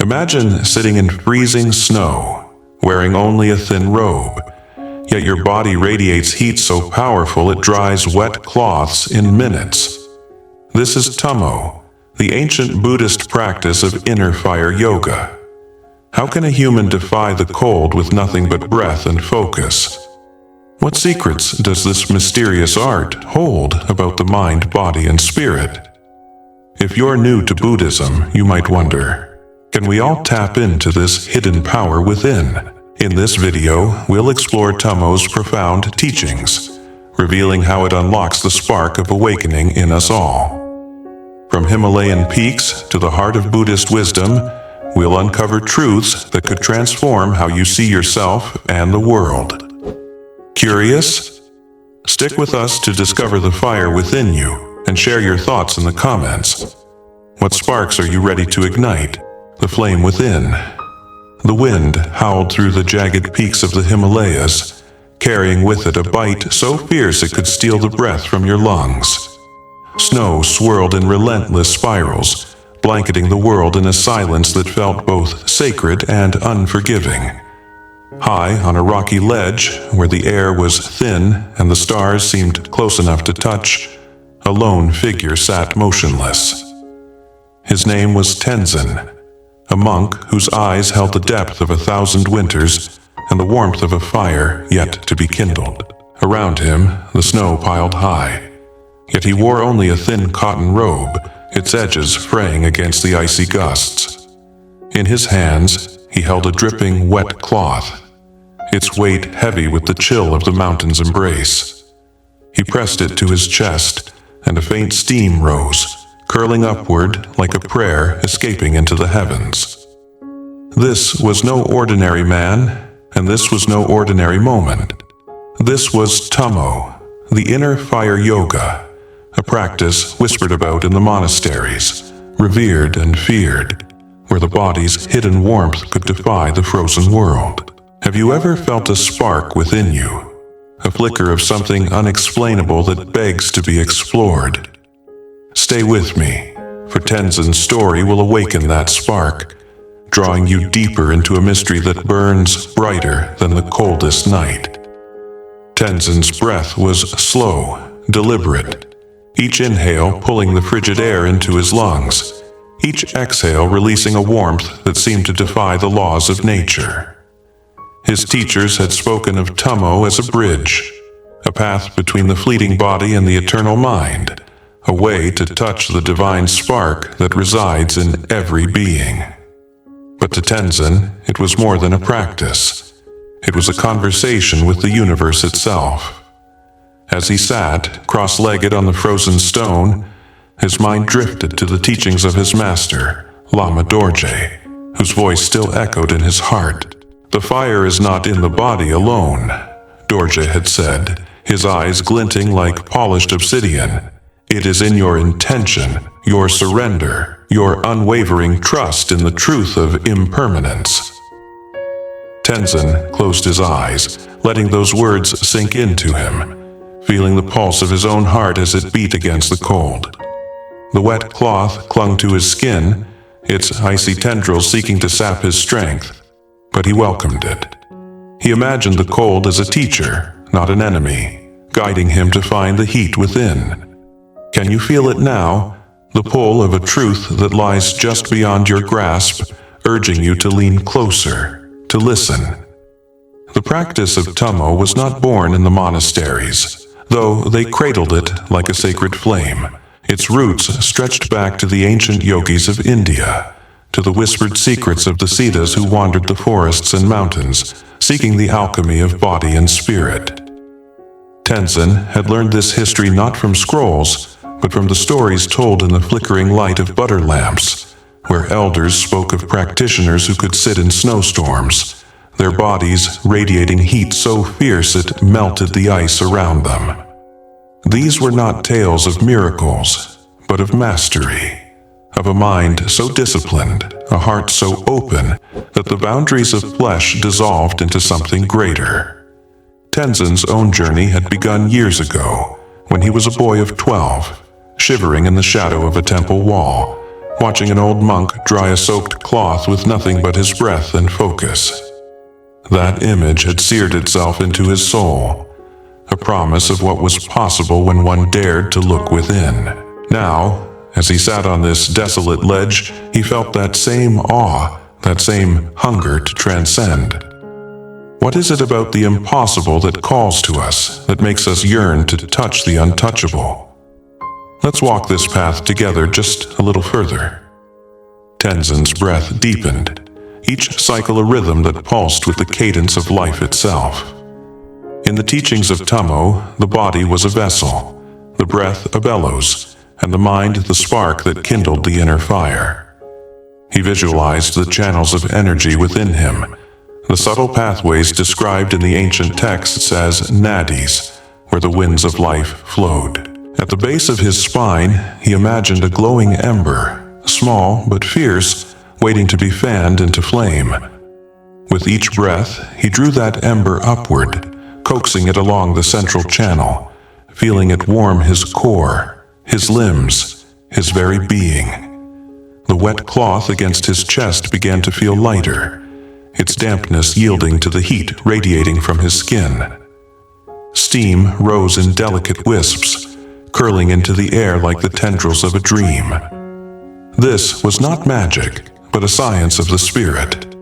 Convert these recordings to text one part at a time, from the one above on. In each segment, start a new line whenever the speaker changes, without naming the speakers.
Imagine sitting in freezing snow, wearing only a thin robe, yet your body radiates heat so powerful it dries wet cloths in minutes. This is Tummo, the ancient Buddhist practice of inner fire yoga. How can a human defy the cold with nothing but breath and focus? What secrets does this mysterious art hold about the mind, body, and spirit? If you're new to Buddhism, you might wonder, can we all tap into this hidden power within? In this video, we'll explore Tummo's profound teachings, revealing how it unlocks the spark of awakening in us all. From Himalayan peaks to the heart of Buddhist wisdom, we'll uncover truths that could transform how you see yourself and the world. Curious? Stick with us to discover the fire within you and share your thoughts in the comments. What sparks are you ready to ignite? The flame within. The wind howled through the jagged peaks of the Himalayas, carrying with it a bite so fierce it could steal the breath from your lungs. Snow swirled in relentless spirals, blanketing the world in a silence that felt both sacred and unforgiving. High on a rocky ledge, where the air was thin and the stars seemed close enough to touch, a lone figure sat motionless. His name was Tenzin, a monk whose eyes held the depth of 1,000 winters and the warmth of a fire yet to be kindled. Around him, the snow piled high, yet he wore only a thin cotton robe, its edges fraying against the icy gusts. In his hands, he held a dripping wet cloth, its weight heavy with the chill of the mountain's embrace. He pressed it to his chest, and a faint steam rose, curling upward like a prayer escaping into the heavens. This was no ordinary man, and this was no ordinary moment. This was Tummo, the inner fire yoga, a practice whispered about in the monasteries, revered and feared, where the body's hidden warmth could defy the frozen world. Have you ever felt a spark within you, a flicker of something unexplainable that begs to be explored? Stay with me, for Tenzin's story will awaken that spark, drawing you deeper into a mystery that burns brighter than the coldest night. Tenzin's breath was slow, deliberate, each inhale pulling the frigid air into his lungs, each exhale releasing a warmth that seemed to defy the laws of nature. His teachers had spoken of Tummo as a bridge, a path between the fleeting body and the eternal mind, a way to touch the divine spark that resides in every being. But to Tenzin, it was more than a practice. It was a conversation with the universe itself. As he sat, cross-legged on the frozen stone, his mind drifted to the teachings of his master, Lama Dorje, whose voice still echoed in his heart. The fire is not in the body alone, Dorje had said, his eyes glinting like polished obsidian. It is in your intention, your surrender, your unwavering trust in the truth of impermanence. Tenzin closed his eyes, letting those words sink into him, feeling the pulse of his own heart as it beat against the cold. The wet cloth clung to his skin, its icy tendrils seeking to sap his strength, but he welcomed it. He imagined the cold as a teacher, not an enemy, guiding him to find the heat within. Can you feel it now, the pull of a truth that lies just beyond your grasp, urging you to lean closer, to listen? The practice of Tummo was not born in the monasteries, though they cradled it like a sacred flame. Its roots stretched back to the ancient yogis of India, to the whispered secrets of the Siddhas who wandered the forests and mountains, seeking the alchemy of body and spirit. Tenzin had learned this history not from scrolls, but from the stories told in the flickering light of butter lamps, where elders spoke of practitioners who could sit in snowstorms, their bodies radiating heat so fierce it melted the ice around them. These were not tales of miracles, but of mastery, of a mind so disciplined, a heart so open, that the boundaries of flesh dissolved into something greater. Tenzin's own journey had begun years ago, when he was a boy of 12, shivering in the shadow of a temple wall, watching an old monk dry a soaked cloth with nothing but his breath and focus. That image had seared itself into his soul, a promise of what was possible when one dared to look within. Now, as he sat on this desolate ledge, he felt that same awe, that same hunger to transcend. What is it about the impossible that calls to us, that makes us yearn to touch the untouchable? Let's walk this path together just a little further. Tenzin's breath deepened, each cycle a rhythm that pulsed with the cadence of life itself. In the teachings of Tummo, the body was a vessel, the breath a bellows, and the mind the spark that kindled the inner fire. He visualized the channels of energy within him, the subtle pathways described in the ancient texts as nadis, where the winds of life flowed. At the base of his spine, he imagined a glowing ember, small but fierce, waiting to be fanned into flame. With each breath, he drew that ember upward, coaxing it along the central channel, feeling it warm his core, his limbs, his very being. The wet cloth against his chest began to feel lighter, its dampness yielding to the heat radiating from his skin. Steam rose in delicate wisps, curling into the air like the tendrils of a dream. This was not magic, but a science of the spirit,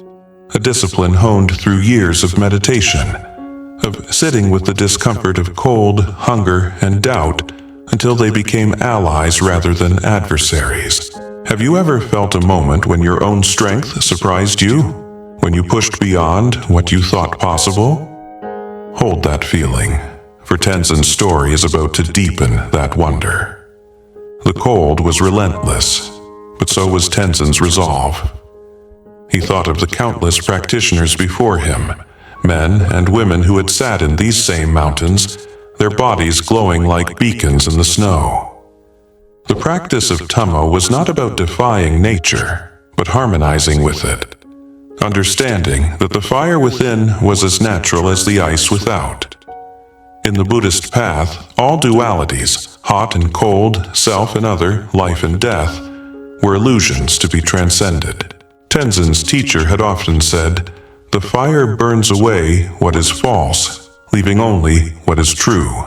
a discipline honed through years of meditation, of sitting with the discomfort of cold, hunger, and doubt until they became allies rather than adversaries. Have you ever felt a moment when your own strength surprised you? When you pushed beyond what you thought possible? Hold that feeling, for Tenzin's story is about to deepen that wonder. The cold was relentless, but so was Tenzin's resolve. He thought of the countless practitioners before him, men and women who had sat in these same mountains, their bodies glowing like beacons in the snow. The practice of Tummo was not about defying nature, but harmonizing with it, understanding that the fire within was as natural as the ice without. In the Buddhist path, all dualities, hot and cold, self and other, life and death, were illusions to be transcended. Tenzin's teacher had often said, "The fire burns away what is false, leaving only what is true."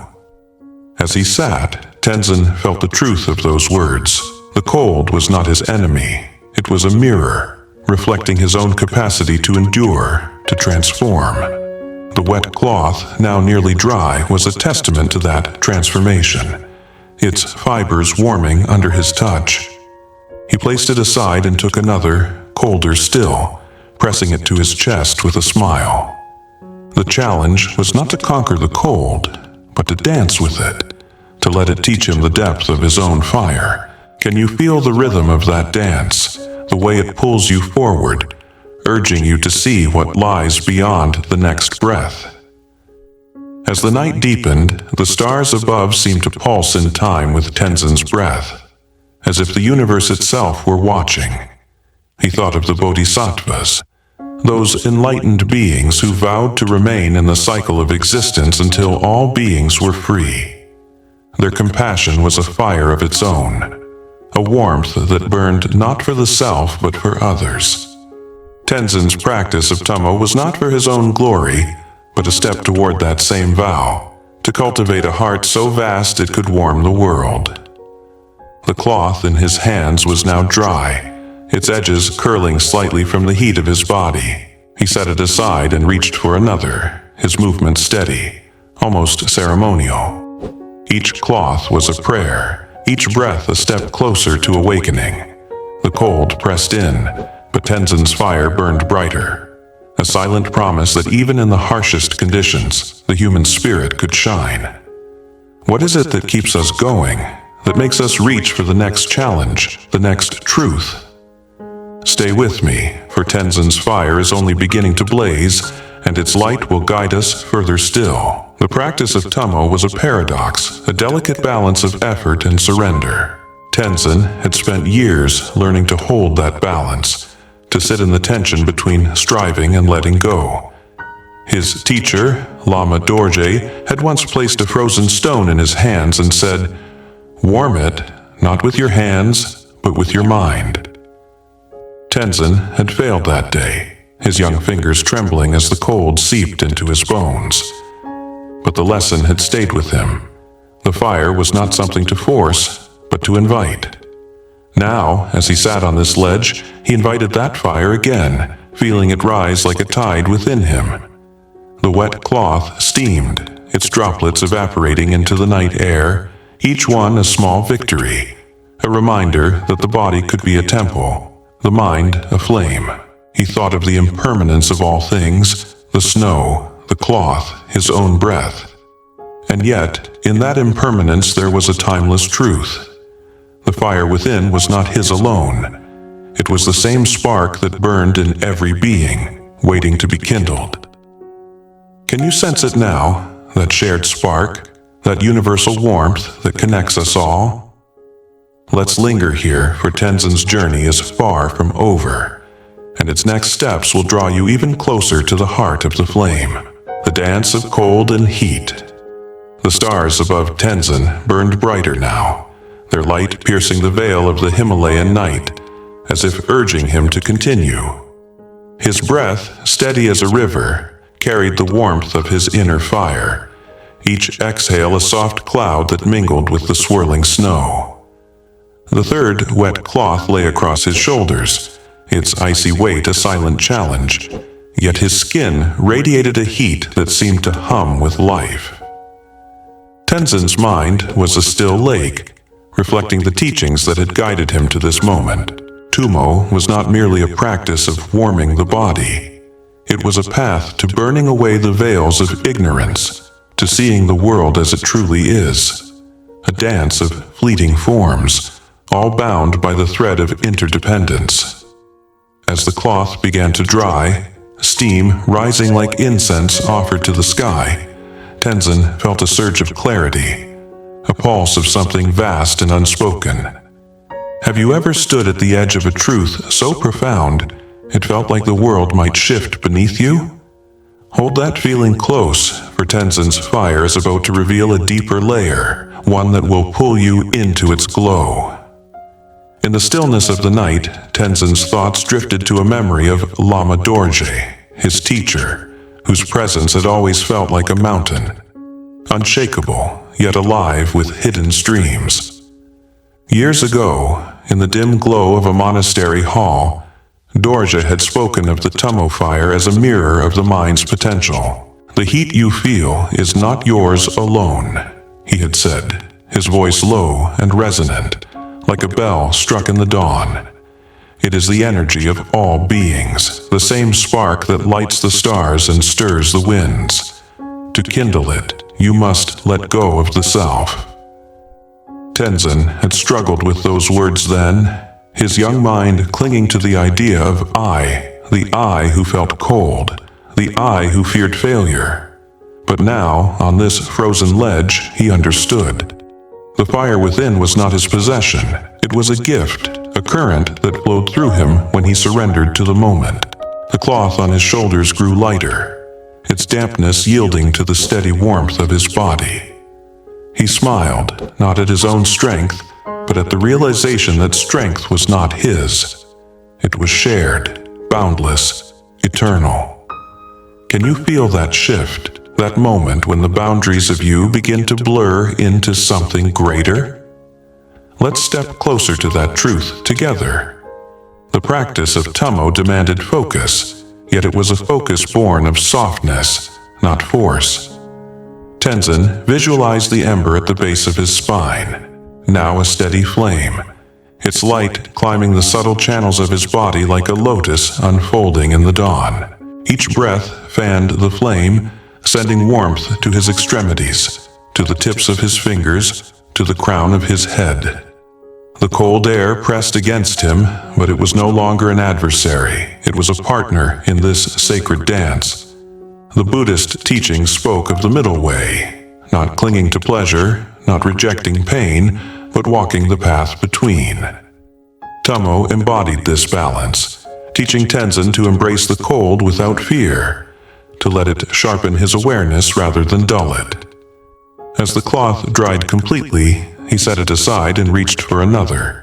As he sat, Tenzin felt the truth of those words. The cold was not his enemy. It was a mirror, reflecting his own capacity to endure, to transform. The wet cloth, now nearly dry, was a testament to that transformation, its fibers warming under his touch. He placed it aside and took another, colder still, pressing it to his chest with a smile. The challenge was not to conquer the cold, but to dance with it, to let it teach him the depth of his own fire. Can you feel the rhythm of that dance, the way it pulls you forward, urging you to see what lies beyond the next breath? As the night deepened, the stars above seemed to pulse in time with Tenzin's breath, as if the universe itself were watching. He thought of the bodhisattvas, those enlightened beings who vowed to remain in the cycle of existence until all beings were free. Their compassion was a fire of its own, a warmth that burned not for the self but for others. Tenzin's practice of Tummo was not for his own glory, but a step toward that same vow, to cultivate a heart so vast it could warm the world. The cloth in his hands was now dry, its edges curling slightly from the heat of his body. He set it aside and reached for another, his movement steady, almost ceremonial. Each cloth was a prayer, each breath a step closer to awakening. The cold pressed in, but Tenzin's fire burned brighter, a silent promise that even in the harshest conditions, the human spirit could shine. What is it that keeps us going, that makes us reach for the next challenge, the next truth? Stay with me, for Tenzin's fire is only beginning to blaze, and its light will guide us further still. The practice of Tummo was a paradox, a delicate balance of effort and surrender. Tenzin had spent years learning to hold that balance, to sit in the tension between striving and letting go. His teacher, Lama Dorje, had once placed a frozen stone in his hands and said, "Warm it, not with your hands, but with your mind. Tenzin had failed that day, his young fingers trembling as the cold seeped into his bones. But the lesson had stayed with him. The fire was not something to force, but to invite. Now, as he sat on this ledge, he invited that fire again, feeling it rise like a tide within him. The wet cloth steamed, its droplets evaporating into the night air, each one a small victory, a reminder that the body could be a temple, the mind a flame. He thought of the impermanence of all things, the snow, the cloth, his own breath. And yet, in that impermanence there was a timeless truth. The fire within was not his alone. It was the same spark that burned in every being, waiting to be kindled. Can you sense it now, that shared spark, that universal warmth that connects us all? Let's linger here, for Tenzin's journey is far from over, and its next steps will draw you even closer to the heart of the flame, the dance of cold and heat. The stars above Tenzin burned brighter now, their light piercing the veil of the Himalayan night, as if urging him to continue. His breath, steady as a river, carried the warmth of his inner fire, each exhale a soft cloud that mingled with the swirling snow. The third wet cloth lay across his shoulders, its icy weight a silent challenge, yet his skin radiated a heat that seemed to hum with life. Tenzin's mind was a still lake, reflecting the teachings that had guided him to this moment. Tummo was not merely a practice of warming the body. It was a path to burning away the veils of ignorance, to seeing the world as it truly is. A dance of fleeting forms, all bound by the thread of interdependence. As the cloth began to dry, steam rising like incense offered to the sky, Tenzin felt a surge of clarity, a pulse of something vast and unspoken. Have you ever stood at the edge of a truth so profound it felt like the world might shift beneath you? Hold that feeling close, for Tenzin's fire is about to reveal a deeper layer, one that will pull you into its glow. In the stillness of the night, Tenzin's thoughts drifted to a memory of Lama Dorje, his teacher, whose presence had always felt like a mountain, unshakable, yet alive with hidden streams. Years ago, in the dim glow of a monastery hall, Dorje had spoken of the Tummo fire as a mirror of the mind's potential. The heat you feel is not yours alone, he had said, his voice low and resonant, like a bell struck in the dawn. It is the energy of all beings, the same spark that lights the stars and stirs the winds. To kindle it, you must let go of the self. Tenzin had struggled with those words then, his young mind clinging to the idea of I, the I who felt cold, the I who feared failure. But now, on this frozen ledge, he understood. The fire within was not his possession, it was a gift, a current that flowed through him when he surrendered to the moment. The cloth on his shoulders grew lighter, its dampness yielding to the steady warmth of his body. He smiled, not at his own strength, but at the realization that strength was not his. It was shared, boundless, eternal. Can you feel that shift, that moment when the boundaries of you begin to blur into something greater? Let's step closer to that truth together. The practice of Tummo demanded focus, yet it was a focus born of softness, not force. Tenzin visualized the ember at the base of his spine, now a steady flame, its light climbing the subtle channels of his body like a lotus unfolding in the dawn. Each breath fanned the flame, sending warmth to his extremities, to the tips of his fingers, to the crown of his head. The cold air pressed against him, but it was no longer an adversary. It was a partner in this sacred dance. The Buddhist teaching spoke of the middle way, not clinging to pleasure, not rejecting pain, but walking the path between. Tummo embodied this balance, teaching Tenzin to embrace the cold without fear, to let it sharpen his awareness rather than dull it. As the cloth dried completely, he set it aside and reached for another.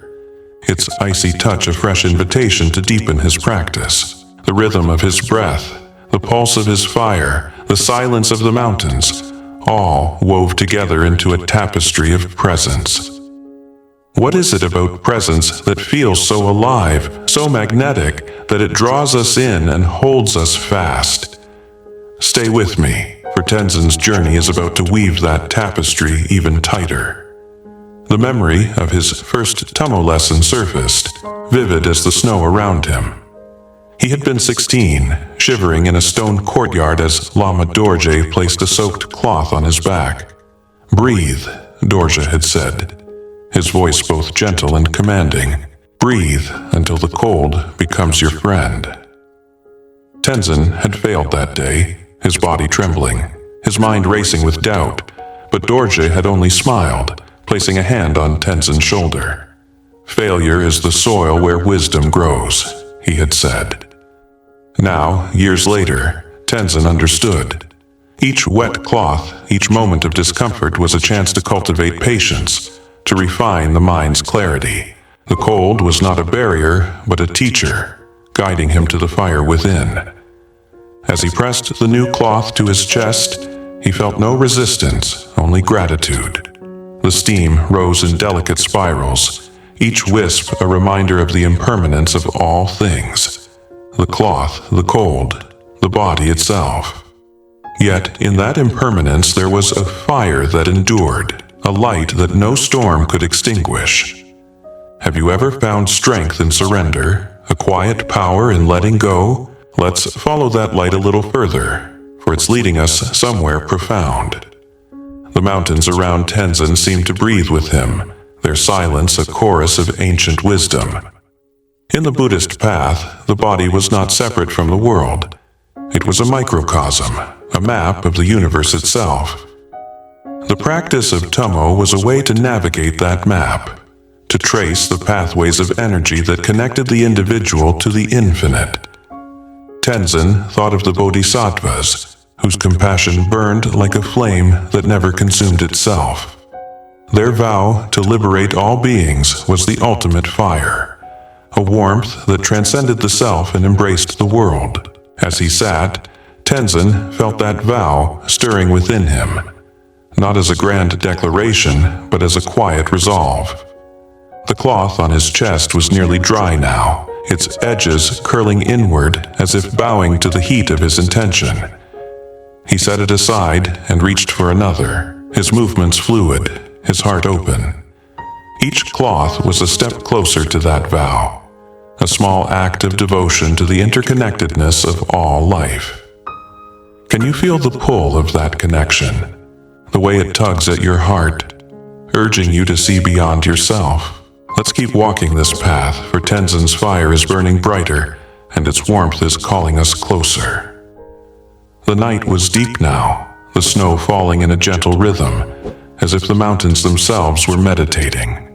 its icy touch a fresh invitation to deepen his practice. The rhythm of his breath, the pulse of his fire, the silence of the mountains, all wove together into a tapestry of presence. What is it about presence that feels so alive, so magnetic, that it draws us in and holds us fast? Stay with me, for Tenzin's journey is about to weave that tapestry even tighter. The memory of his first Tummo lesson surfaced, vivid as the snow around him. He had been 16, shivering in a stone courtyard as Lama Dorje placed a soaked cloth on his back. "Breathe," Dorje had said, his voice both gentle and commanding. "Breathe until the cold becomes your friend." Tenzin had failed that day, his body trembling, his mind racing with doubt, but Dorje had only smiled, placing a hand on Tenzin's shoulder. "Failure is the soil where wisdom grows," he had said. Now, years later, Tenzin understood. Each wet cloth, each moment of discomfort was a chance to cultivate patience, to refine the mind's clarity. The cold was not a barrier, but a teacher, guiding him to the fire within. As he pressed the new cloth to his chest, he felt no resistance, only gratitude. The steam rose in delicate spirals, each wisp a reminder of the impermanence of all things. The cloth, the cold, the body itself. Yet, in that impermanence there was a fire that endured, a light that no storm could extinguish. Have you ever found strength in surrender, a quiet power in letting go? Let's follow that light a little further, for it's leading us somewhere profound. The mountains around Tenzin seemed to breathe with him, their silence a chorus of ancient wisdom. In the Buddhist path, the body was not separate from the world. It was a microcosm, a map of the universe itself. The practice of Tummo was a way to navigate that map, to trace the pathways of energy that connected the individual to the infinite. Tenzin thought of the bodhisattvas, whose compassion burned like a flame that never consumed itself. Their vow to liberate all beings was the ultimate fire, a warmth that transcended the self and embraced the world. As he sat, Tenzin felt that vow stirring within him, not as a grand declaration, but as a quiet resolve. The cloth on his chest was nearly dry now, its edges curling inward as if bowing to the heat of his intention. He set it aside and reached for another, his movements fluid, his heart open. Each cloth was a step closer to that vow, a small act of devotion to the interconnectedness of all life. Can you feel the pull of that connection? The way it tugs at your heart, urging you to see beyond yourself? Let's keep walking this path, for Tenzin's fire is burning brighter, and its warmth is calling us closer. The night was deep now, the snow falling in a gentle rhythm, as if the mountains themselves were meditating.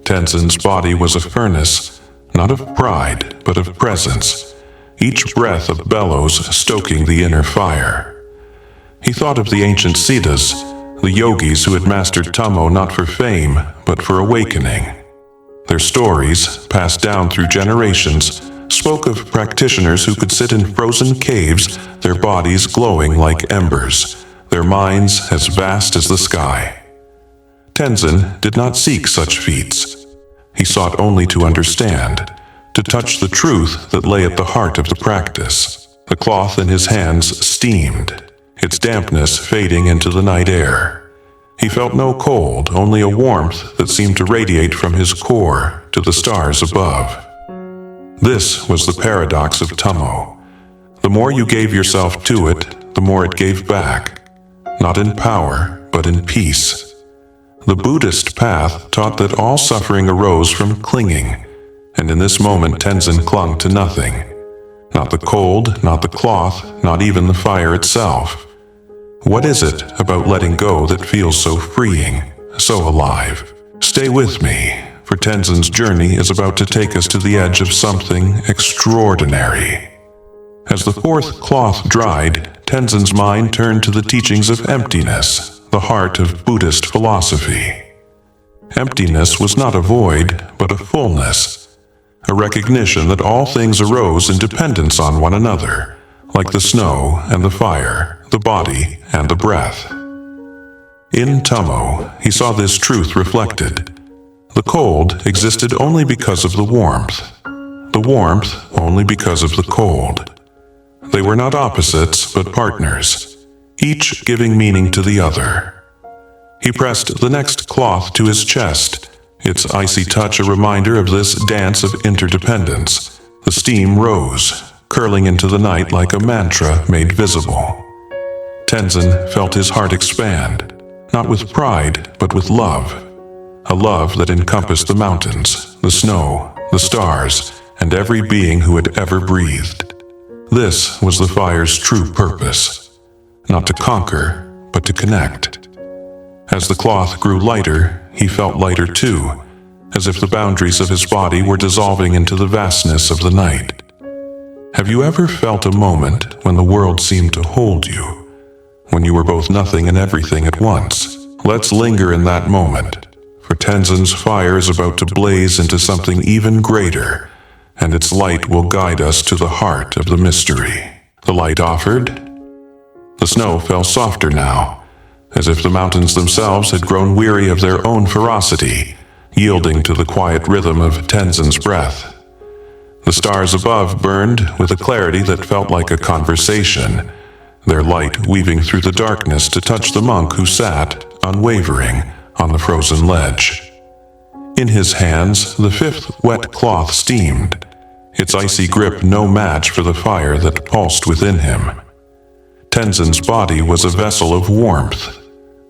Tenzin's body was a furnace, not of pride, but of presence, each breath a bellows stoking the inner fire. He thought of the ancient siddhas, the yogis who had mastered Tummo not for fame, but for awakening. Their stories, passed down through generations, spoke of practitioners who could sit in frozen caves, their bodies glowing like embers, their minds as vast as the sky. Tenzin did not seek such feats. He sought only to understand, to touch the truth that lay at the heart of the practice. The cloth in his hands steamed, its dampness fading into the night air. He felt no cold, only a warmth that seemed to radiate from his core to the stars above. This was the paradox of Tummo. The more you gave yourself to it, the more it gave back, not in power, but in peace. The Buddhist path taught that all suffering arose from clinging, and in this moment Tenzin clung to nothing. Not the cold, not the cloth, not even the fire itself. What is it about letting go that feels so freeing, so alive? Stay with me, for Tenzin's journey is about to take us to the edge of something extraordinary. As the fourth cloth dried, Tenzin's mind turned to the teachings of emptiness, the heart of Buddhist philosophy. Emptiness was not a void, but a fullness, a recognition that all things arose in dependence on one another, like the snow and the fire, the body and the breath. In Tummo, he saw this truth reflected. The cold existed only because of the warmth only because of the cold. They were not opposites, but partners, each giving meaning to the other. He pressed the next cloth to his chest, its icy touch a reminder of this dance of interdependence. The steam rose, curling into the night like a mantra made visible. Tenzin felt his heart expand, not with pride, but with love. A love that encompassed the mountains, the snow, the stars, and every being who had ever breathed. This was the fire's true purpose, not to conquer, but to connect. As the cloth grew lighter, he felt lighter too, as if the boundaries of his body were dissolving into the vastness of the night. Have you ever felt a moment when the world seemed to hold you, when you were both nothing and everything at once? Let's linger in that moment, for Tenzin's fire is about to blaze into something even greater, and its light will guide us to the heart of the mystery. The light offered. The snow fell softer now, as if the mountains themselves had grown weary of their own ferocity, yielding to the quiet rhythm of Tenzin's breath. The stars above burned with a clarity that felt like a conversation, their light weaving through the darkness to touch the monk who sat, unwavering, on the frozen ledge. In his hands, the fifth wet cloth steamed, its icy grip no match for the fire that pulsed within him. Tenzin's body was a vessel of warmth,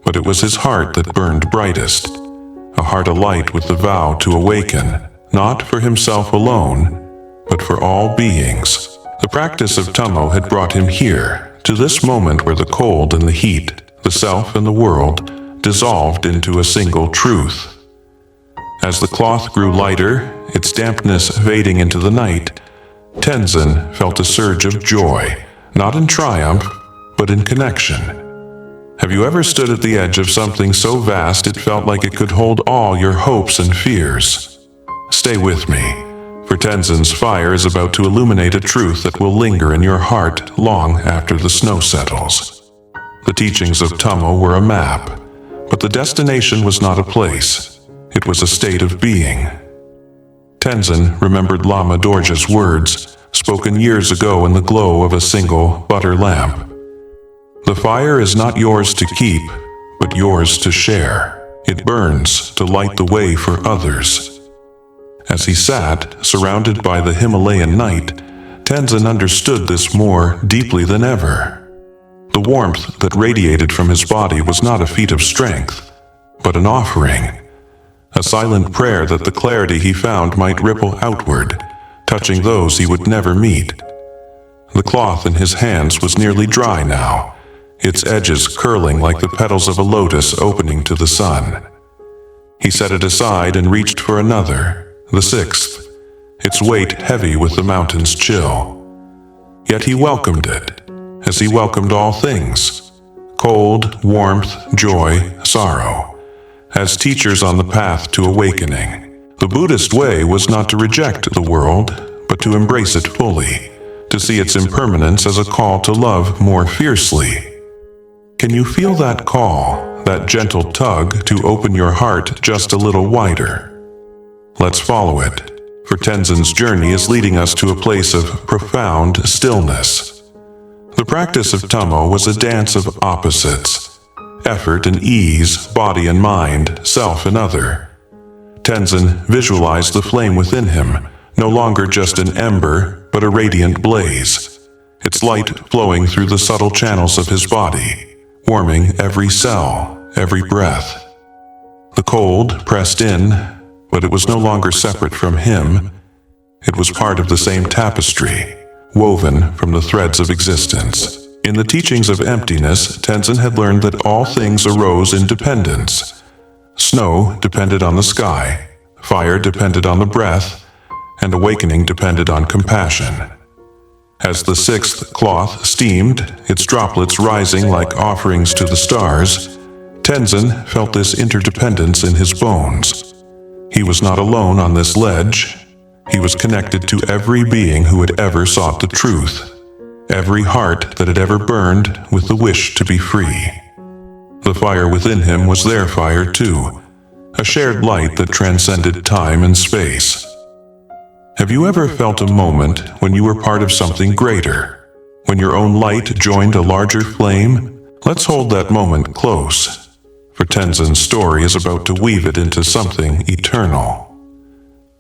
but it was his heart that burned brightest, a heart alight with the vow to awaken, not for himself alone, but for all beings. The practice of Tummo had brought him here, to this moment where the cold and the heat, the self and the world, dissolved into a single truth. As the cloth grew lighter, its dampness fading into the night, Tenzin felt a surge of joy, not in triumph, but in connection. Have you ever stood at the edge of something so vast it felt like it could hold all your hopes and fears? Stay with me, for Tenzin's fire is about to illuminate a truth that will linger in your heart long after the snow settles. The teachings of Tummo were a map, but the destination was not a place. It was a state of being. Tenzin remembered Lama Dorje's words, spoken years ago in the glow of a single butter lamp. The fire is not yours to keep, but yours to share. It burns to light the way for others. As he sat, surrounded by the Himalayan night, Tenzin understood this more deeply than ever. The warmth that radiated from his body was not a feat of strength, but an offering, a silent prayer that the clarity he found might ripple outward, touching those he would never meet. The cloth in his hands was nearly dry now, its edges curling like the petals of a lotus opening to the sun. He set it aside and reached for another, the sixth, its weight heavy with the mountain's chill. Yet he welcomed it, as he welcomed all things, cold, warmth, joy, sorrow, as teachers on the path to awakening. The Buddhist way was not to reject the world, but to embrace it fully, to see its impermanence as a call to love more fiercely. Can you feel that call, that gentle tug to open your heart just a little wider? Let's follow it, for Tenzin's journey is leading us to a place of profound stillness. The practice of Tummo was a dance of opposites, effort and ease, body and mind, self and other. Tenzin visualized the flame within him, no longer just an ember, but a radiant blaze, its light flowing through the subtle channels of his body, warming every cell, every breath. The cold pressed in, but it was no longer separate from him. It was part of the same tapestry, woven from the threads of existence. In the teachings of emptiness, Tenzin had learned that all things arose in dependence. Snow depended on the sky, fire depended on the breath, and awakening depended on compassion. As the sixth cloth steamed, its droplets rising like offerings to the stars, Tenzin felt this interdependence in his bones. He was not alone on this ledge. He was connected to every being who had ever sought the truth, every heart that had ever burned with the wish to be free. The fire within him was their fire too, a shared light that transcended time and space. Have you ever felt a moment when you were part of something greater, when your own light joined a larger flame? Let's hold that moment close, for Tenzin's story is about to weave it into something eternal.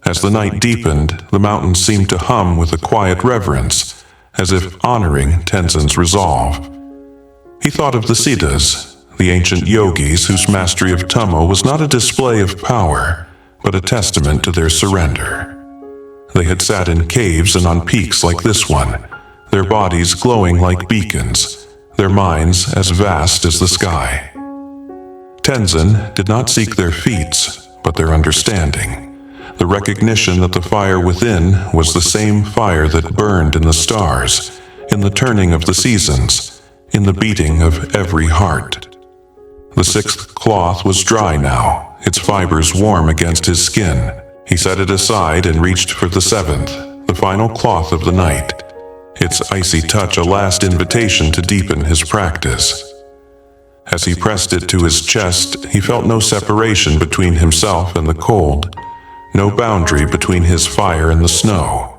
As the night deepened, the mountains seemed to hum with a quiet reverence, as if honoring Tenzin's resolve. He thought of the Siddhas, the ancient yogis whose mastery of Tummo was not a display of power, but a testament to their surrender. They had sat in caves and on peaks like this one, their bodies glowing like beacons, their minds as vast as the sky. Tenzin did not seek their feats, but their understanding, the recognition that the fire within was the same fire that burned in the stars, in the turning of the seasons, in the beating of every heart. The sixth cloth was dry now, its fibers warm against his skin. He set it aside and reached for the seventh, the final cloth of the night, its icy touch a last invitation to deepen his practice. As he pressed it to his chest, he felt no separation between himself and the cold, no boundary between his fire and the snow.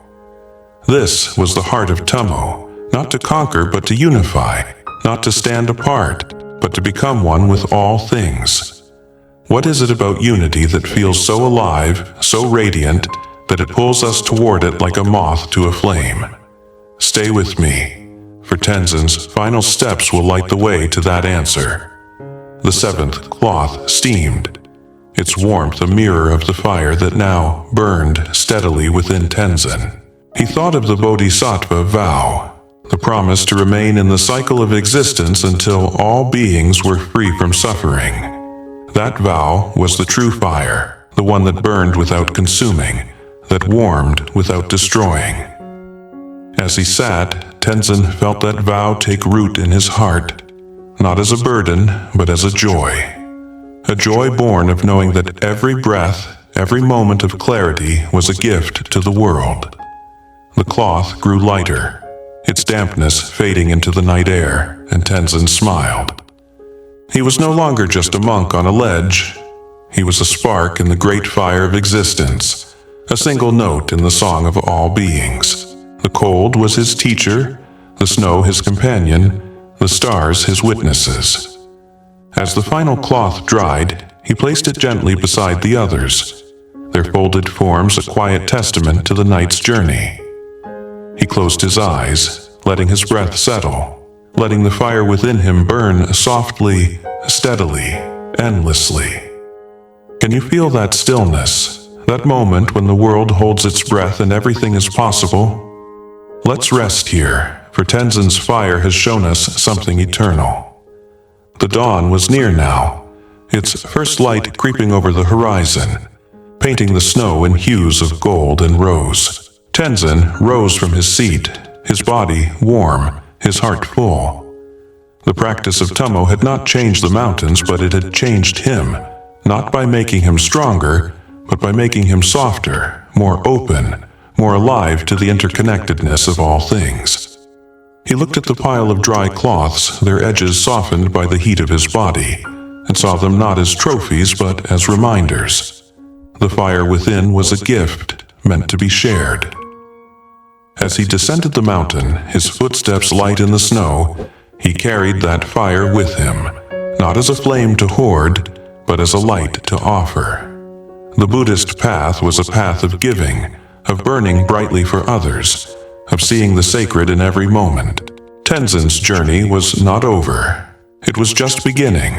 This was the heart of Tummo, not to conquer but to unify, not to stand apart, but to become one with all things. What is it about unity that feels so alive, so radiant, that it pulls us toward it like a moth to a flame? Stay with me, for Tenzin's final steps will light the way to that answer. The seventh cloth steamed, its warmth a mirror of the fire that now burned steadily within Tenzin. He thought of the Bodhisattva vow, the promise to remain in the cycle of existence until all beings were free from suffering. That vow was the true fire, the one that burned without consuming, that warmed without destroying. As he sat, Tenzin felt that vow take root in his heart, not as a burden, but as a joy. A joy born of knowing that every breath, every moment of clarity was a gift to the world. The cloth grew lighter, its dampness fading into the night air, and Tenzin smiled. He was no longer just a monk on a ledge. He was a spark in the great fire of existence, a single note in the song of all beings. The cold was his teacher, the snow his companion, the stars his witnesses. As the final cloth dried, he placed it gently beside the others, their folded forms a quiet testament to the night's journey. He closed his eyes, letting his breath settle, letting the fire within him burn softly, steadily, endlessly. Can you feel that stillness, that moment when the world holds its breath and everything is possible? Let's rest here, for Tenzin's fire has shown us something eternal. The dawn was near now, its first light creeping over the horizon, painting the snow in hues of gold and rose. Tenzin rose from his seat, his body warm, his heart full. The practice of Tummo had not changed the mountains, but it had changed him, not by making him stronger, but by making him softer, more open, more alive to the interconnectedness of all things. He looked at the pile of dry cloths, their edges softened by the heat of his body, and saw them not as trophies but as reminders. The fire within was a gift meant to be shared. As he descended the mountain, his footsteps light in the snow, he carried that fire with him, not as a flame to hoard, but as a light to offer. The Buddhist path was a path of giving, of burning brightly for others, of seeing the sacred in every moment. Tenzin's journey was not over. It was just beginning.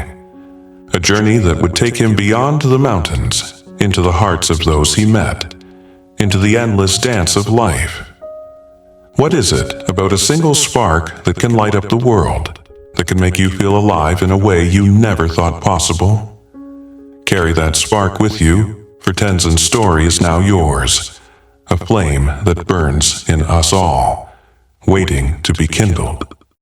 A journey that would take him beyond the mountains, into the hearts of those he met, into the endless dance of life. What is it about a single spark that can light up the world, that can make you feel alive in a way you never thought possible? Carry that spark with you, for Tenzin's story is now yours. A flame that burns in us all, waiting to be kindled.